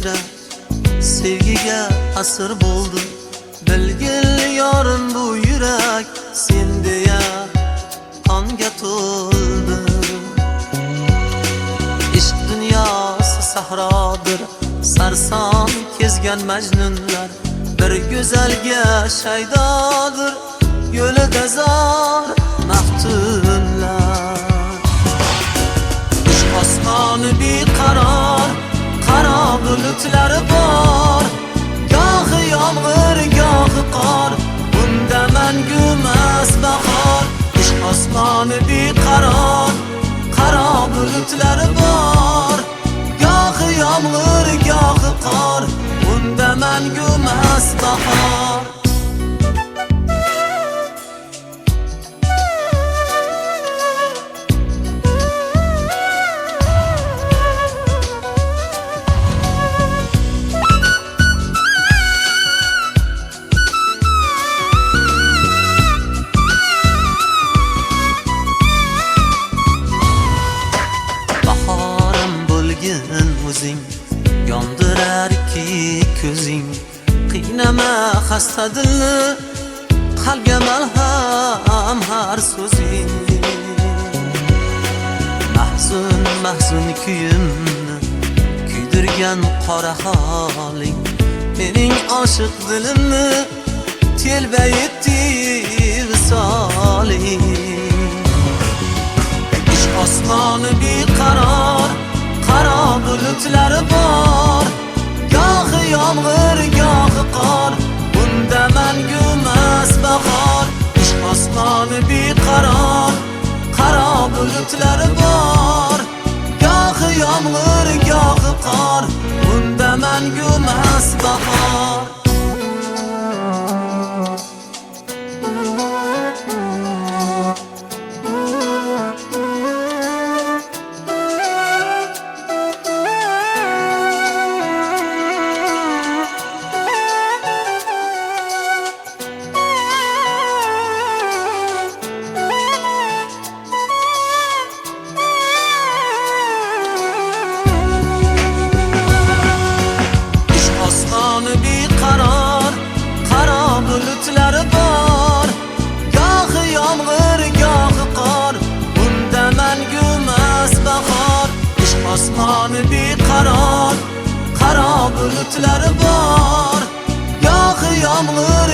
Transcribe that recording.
kechira sevgiga asir bo'ldi. Bilgil yorim bu yurak sen deya qonga to'ldi. Ishq dunyosi sahrodir, sarson kezgan majnunlar bir go'zalga shaydodir, yo'lida zor maftunlar. Ishq osmoni beqaror, qaro bulutlari bor, gohi yomg'ir gohi qor, bunda mangumas bahor. Ishq osmoni beqaror, qaro bulutlari bor, gohi yomg'ir gohi qor, bunda mangumas bahor. O'zing yondirar ki ko'zing, qiynama xasta dilni, qalbga malham har so'zing. Mahzun mahzun kuyimni kuydirgan qora holing, mening oshiq dilimni telbayetdi visoling. Ishq osmoni beqaror, qaro bulutlari bor, gohi yomg'ir gohi qor, bunda mangumas bahor. Ishq osmoni beqaror, qaro bulutlari bor, gohi yomg'ir gohi qor, bunda mangumas bahor. Beqaror, qaro bulutlari bor, gohi yomg'ir gohi qor, bunda mangumas bahor. Ishq osmoni beqaror, qaro bulutlari bor, gohi yomg'ir